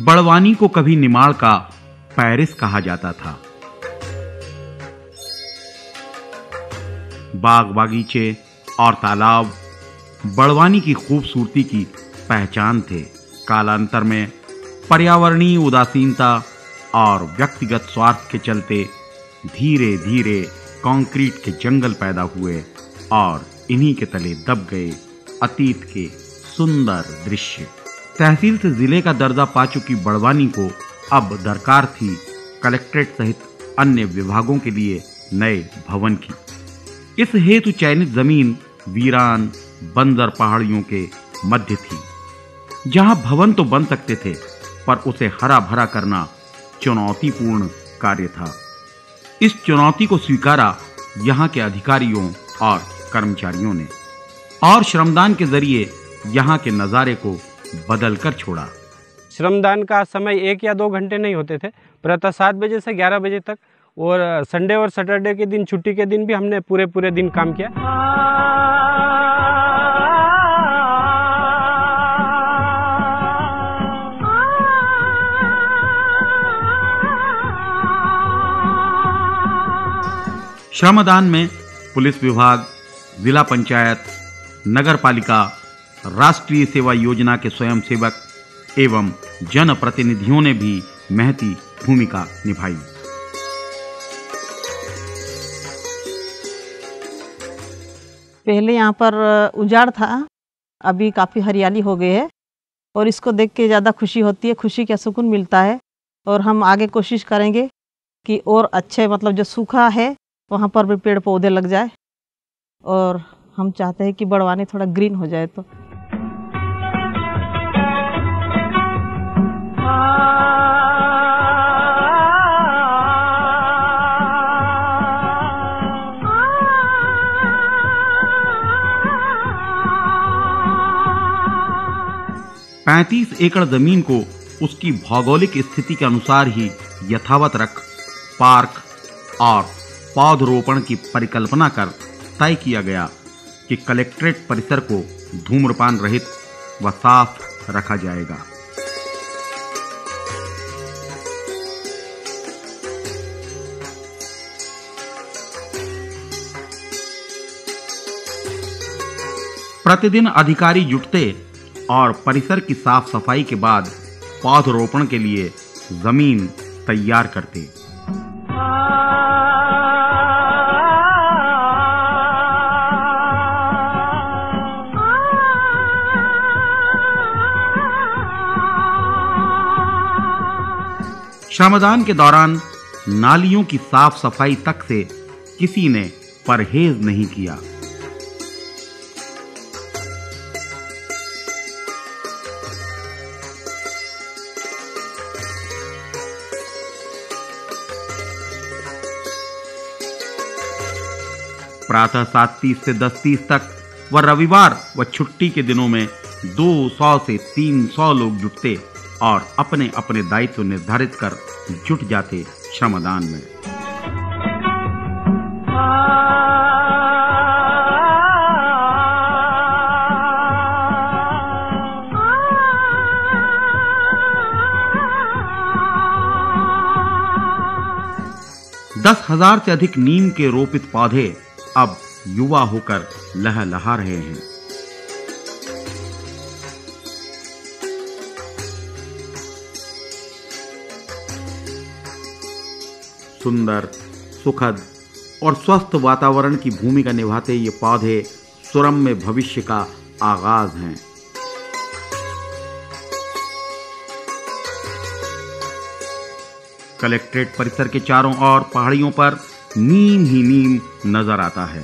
बड़वानी को कभी निमाड़ का पेरिस कहा जाता था। बाग बागीचे और तालाब बड़वानी की खूबसूरती की पहचान थे। कालांतर में पर्यावरणीय उदासीनता और व्यक्तिगत स्वार्थ के चलते धीरे धीरे कंक्रीट के जंगल पैदा हुए और इन्हीं के तले दब गए अतीत के सुंदर दृश्य। तहसील से जिले का दर्जा पा चुकी बड़वानी को अब दरकार थी कलेक्ट्रेट सहित अन्य विभागों के लिए नए भवन की। इस हेतु चयनित जमीन वीरान बंजर पहाड़ियों के मध्य थी, जहां भवन तो बन सकते थे पर उसे हरा भरा करना चुनौतीपूर्ण कार्य था। इस चुनौती को स्वीकारा यहाँ के अधिकारियों और कर्मचारियों ने और श्रमदान के जरिए यहाँ के नज़ारे को बदल कर छोड़ा। श्रमदान का समय 1 या 2 घंटे नहीं होते थे, प्रातः 7 बजे से 11 बजे तक, और संडे और सैटरडे के दिन, छुट्टी के दिन भी हमने पूरे दिन काम किया। श्रमदान में पुलिस विभाग, जिला पंचायत, नगर पालिका, राष्ट्रीय सेवा योजना के स्वयंसेवक एवं जनप्रतिनिधियों ने भी महती भूमिका निभाई। पहले यहाँ पर उजाड़ था, अभी काफ़ी हरियाली हो गई है और इसको देख के ज़्यादा खुशी होती है, खुशी का सुकून मिलता है। और हम आगे कोशिश करेंगे कि और अच्छे, मतलब जो सूखा है वहाँ पर भी पेड़ पौधे लग जाए, और हम चाहते हैं कि बड़वानी थोड़ा ग्रीन हो जाए। तो पैंतीस एकड़ जमीन को उसकी भौगोलिक स्थिति के अनुसार ही यथावत रख पार्क और पौधरोपण की परिकल्पना कर तय किया गया कि कलेक्ट्रेट परिसर को धूम्रपान रहित व साफ रखा जाएगा। प्रतिदिन अधिकारी जुटते और परिसर की साफ सफाई के बाद पौधरोपण के लिए जमीन तैयार करते। श्रमदान के दौरान नालियों की साफ सफाई तक से किसी ने परहेज नहीं किया। प्रातः 7:30 से 10:30 तक व रविवार व छुट्टी के दिनों में 200 से 300 लोग जुटते और अपने अपने दायित्व निर्धारित कर जुट जाते श्रमदान में। दस 10,000 से अधिक नीम के रोपित पौधे अब युवा होकर लहलहा रहे हैं। सुंदर, सुखद और स्वस्थ वातावरण की भूमिका निभाते ये पौधे सुरम्य भविष्य का आगाज हैं। कलेक्ट्रेट परिसर के चारों ओर पहाड़ियों पर नीम ही नीम नजर आता है।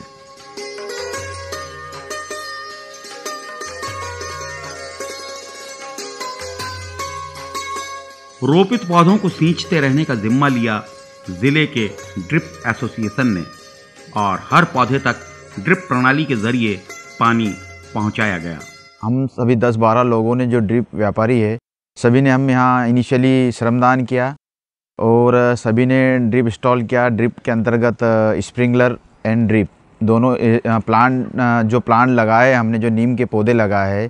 रोपित पौधों को सींचते रहने का जिम्मा लिया जिले के ड्रिप एसोसिएशन ने और हर पौधे तक ड्रिप प्रणाली के जरिए पानी पहुंचाया गया। हम सभी 10-12 लोगों ने, जो ड्रिप व्यापारी है, सभी ने हम यहाँ इनिशियली श्रमदान किया और सभी ने ड्रिप इंस्टॉल किया। ड्रिप के अंतर्गत स्प्रिंकलर एंड ड्रिप दोनों प्लांट लगाए हमने, जो नीम के पौधे लगाए हैं,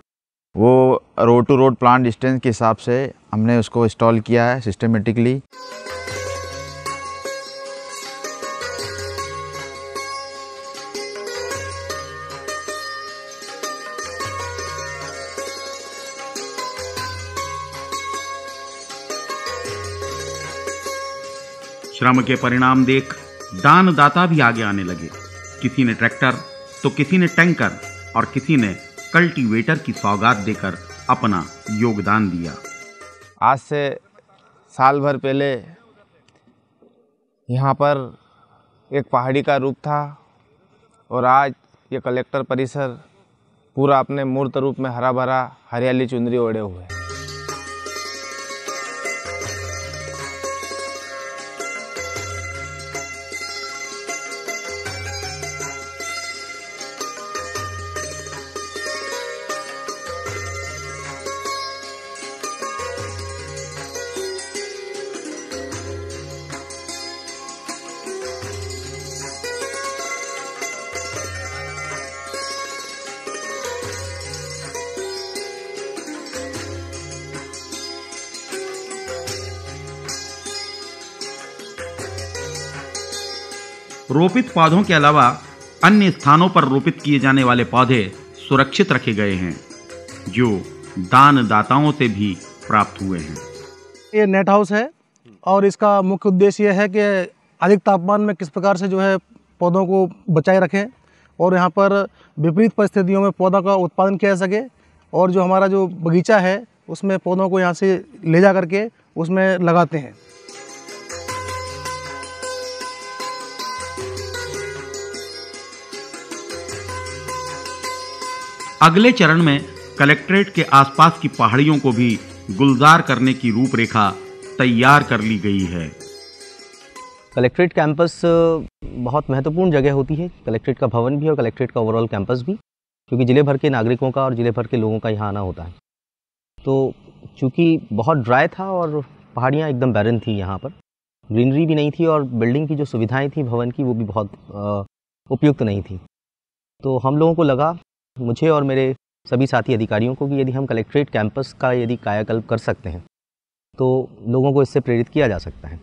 वो road to road plant distance के हिसाब से हमने उसको इंस्टॉल किया है सिस्टमेटिकली। श्रम के परिणाम देख दानदाता भी आगे आने लगे। किसी ने ट्रैक्टर तो किसी ने टैंकर और किसी ने कल्टीवेटर की सौगात देकर अपना योगदान दिया। आज से साल भर पहले यहाँ पर एक पहाड़ी का रूप था और आज ये कलेक्टर परिसर पूरा अपने मूर्त रूप में हरा भरा हरियाली चुनरी ओढ़े हुए है। रोपित पौधों के अलावा अन्य स्थानों पर रोपित किए जाने वाले पौधे सुरक्षित रखे गए हैं, जो दानदाताओं से भी प्राप्त हुए हैं। ये नेट हाउस है और इसका मुख्य उद्देश्य यह है कि अधिक तापमान में किस प्रकार से जो है पौधों को बचाए रखें और यहाँ पर विपरीत परिस्थितियों में पौधा का उत्पादन किया जा सके, और जो हमारा जो बगीचा है उसमें पौधों को यहाँ से ले जा करके उसमें लगाते हैं। अगले चरण में कलेक्ट्रेट के आसपास की पहाड़ियों को भी गुलजार करने की रूपरेखा तैयार कर ली गई है। कलेक्ट्रेट कैंपस बहुत महत्वपूर्ण जगह होती है, कलेक्ट्रेट का भवन भी और कलेक्ट्रेट का ओवरऑल कैंपस भी, क्योंकि ज़िले भर के नागरिकों का और ज़िले भर के लोगों का यहाँ आना होता है। तो चूँकि बहुत ड्राई था और पहाड़ियाँ एकदम बैरन थी, यहाँ पर ग्रीनरी भी नहीं थी और बिल्डिंग की जो सुविधाएँ थी भवन की वो भी बहुत उपयुक्त नहीं थी। तो हम लोगों को लगा, मुझे और मेरे सभी साथी अधिकारियों को, कि यदि हम कलेक्ट्रेट कैंपस का यदि कायाकल्प कर सकते हैं तो लोगों को इससे प्रेरित किया जा सकता है।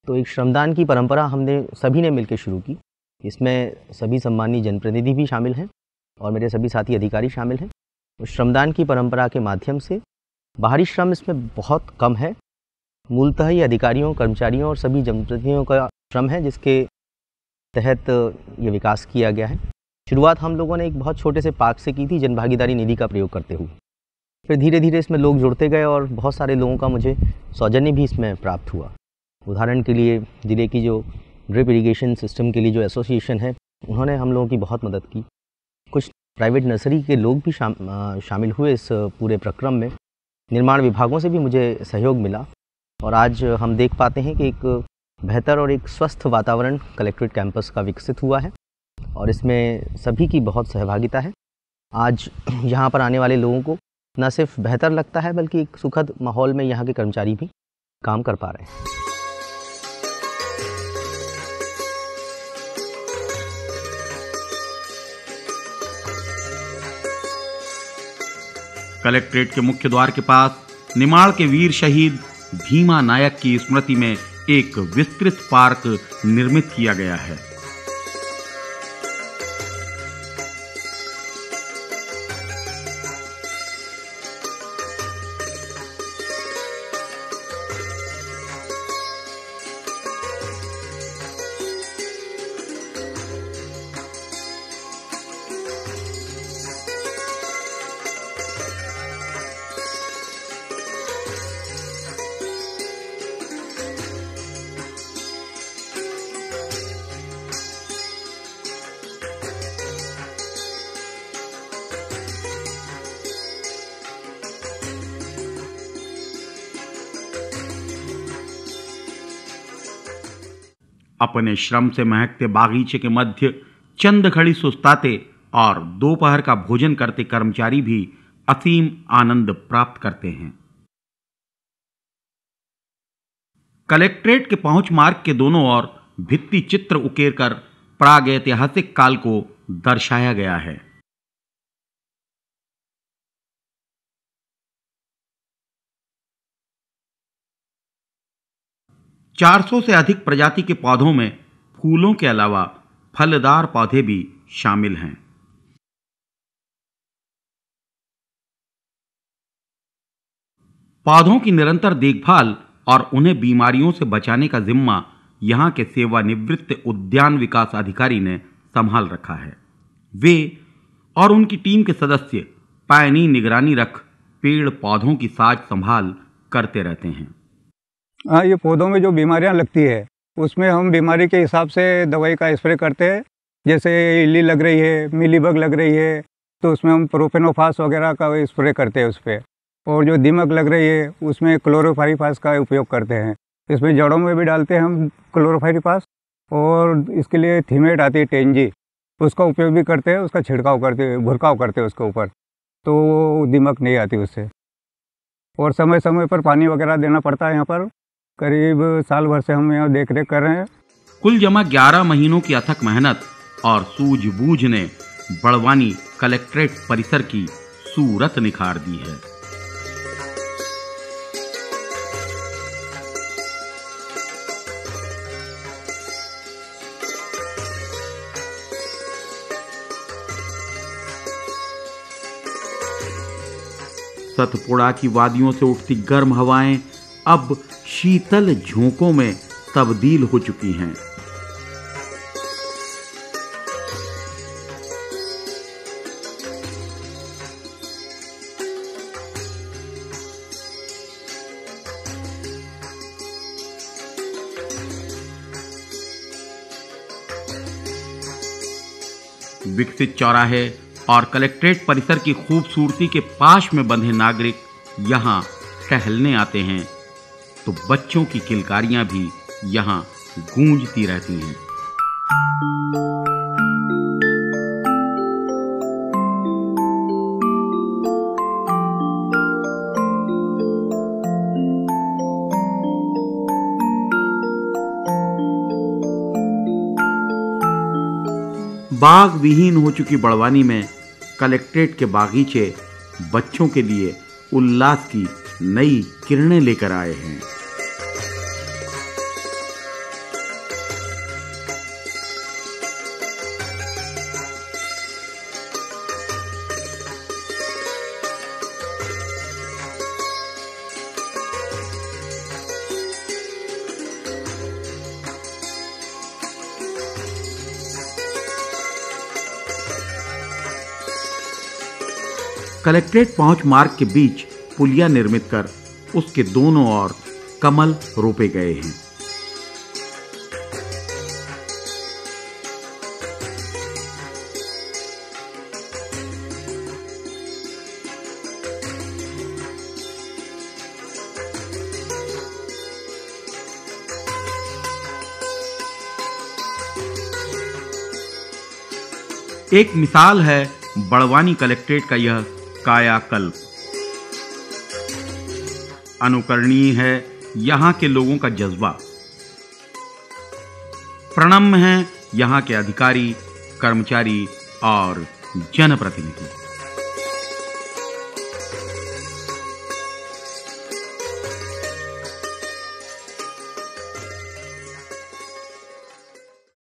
तो एक श्रमदान की परंपरा हमने सभी ने मिलकर शुरू की। इसमें सभी सम्मानीय जनप्रतिनिधि भी शामिल हैं और मेरे सभी साथी अधिकारी शामिल हैं। उस श्रमदान की परंपरा के माध्यम से बाहरी श्रम इसमें बहुत कम है, मूलतः ये अधिकारियों, कर्मचारियों और सभी जनप्रतिनिधियों का श्रम है, जिसके तहत ये विकास किया गया है। शुरुआत हम लोगों ने एक बहुत छोटे से पार्क से की थी, जनभागीदारी निधि का प्रयोग करते हुए। फिर धीरे धीरे इसमें लोग जुड़ते गए और बहुत सारे लोगों का मुझे सौजन्य भी इसमें प्राप्त हुआ। उदाहरण के लिए जिले की जो ड्रिप इरिगेशन सिस्टम के लिए जो एसोसिएशन है, उन्होंने हम लोगों की बहुत मदद की। कुछ प्राइवेट नर्सरी के लोग भी शामिल हुए इस पूरे प्रक्रम में। निर्माण विभागों से भी मुझे सहयोग मिला और आज हम देख पाते हैं कि एक बेहतर और एक स्वस्थ वातावरण कलेक्ट्रेट कैंपस का विकसित हुआ है और इसमें सभी की बहुत सहभागिता है। आज यहाँ पर आने वाले लोगों को न सिर्फ बेहतर लगता है, बल्कि एक सुखद माहौल में यहाँ के कर्मचारी भी काम कर पा रहे हैं। कलेक्ट्रेट के मुख्य द्वार के पास निमाड़ के वीर शहीद भीमा नायक की स्मृति में एक विस्तृत पार्क निर्मित किया गया है। अपने श्रम से महकते बागीचे के मध्य चंद घड़ी सुस्ताते और दोपहर का भोजन करते कर्मचारी भी असीम आनंद प्राप्त करते हैं। कलेक्ट्रेट के पहुंच मार्ग के दोनों ओर भित्ति चित्र उकेर कर प्रागैतिहासिक काल को दर्शाया गया है। 400 से अधिक प्रजाति के पौधों में फूलों के अलावा फलदार पौधे भी शामिल हैं। पौधों की निरंतर देखभाल और उन्हें बीमारियों से बचाने का जिम्मा यहां के सेवानिवृत्त उद्यान विकास अधिकारी ने संभाल रखा है। वे और उनकी टीम के सदस्य पैनी निगरानी रख पेड़ पौधों की साज संभाल करते रहते हैं। हाँ, ये पौधों में जो बीमारियां लगती है उसमें हम बीमारी के हिसाब से दवाई का स्प्रे करते हैं। जैसे इल्ली लग रही है, मिलीबग लग रही है, तो उसमें हम प्रोफेनोफास वगैरह का स्प्रे करते हैं उस पर। और जो दीमक लग रही है उसमें क्लोरोफाइरिफास का उपयोग करते हैं। इसमें जड़ों में भी डालते हैं हम क्लोरोफाइरिफास, और इसके लिए थीमेट आती है टेंजी, उसका उपयोग भी करते हैं, उसका छिड़काव करते हैं, भुरकाव करते हैं उसके ऊपर, तो दीमक नहीं आती उससे। और समय समय पर पानी वगैरह देना पड़ता है। यहाँ पर करीब साल भर से हम यहाँ देख रेख कर रहे हैं। कुल जमा 11 महीनों की अथक मेहनत और सूझबूझ ने बड़वानी कलेक्ट्रेट परिसर की सूरत निखार दी है। सतपुड़ा की वादियों से उठती गर्म हवाएं अब शीतल झोंकों में तब्दील हो चुकी हैं। विकसित चौराहे और कलेक्ट्रेट परिसर की खूबसूरती के पाश में बंधे नागरिक यहां टहलने आते हैं, तो बच्चों की किलकारियां भी यहां गूंजती रहती हैं। बाग विहीन हो चुकी बड़वानी में कलेक्ट्रेट के बागीचे बच्चों के लिए उल्लास की नई किरणें लेकर आए हैं। कलेक्ट्रेट पहुंच मार्ग के बीच पुलिया निर्मित कर उसके दोनों ओर कमल रोपे गए हैं। एक मिसाल है बड़वानी कलेक्ट्रेट का यह कायाकल्प। अनुकरणीय है यहां के लोगों का जज्बा। प्रणम्य हैं यहां के अधिकारी, कर्मचारी और जनप्रतिनिधि।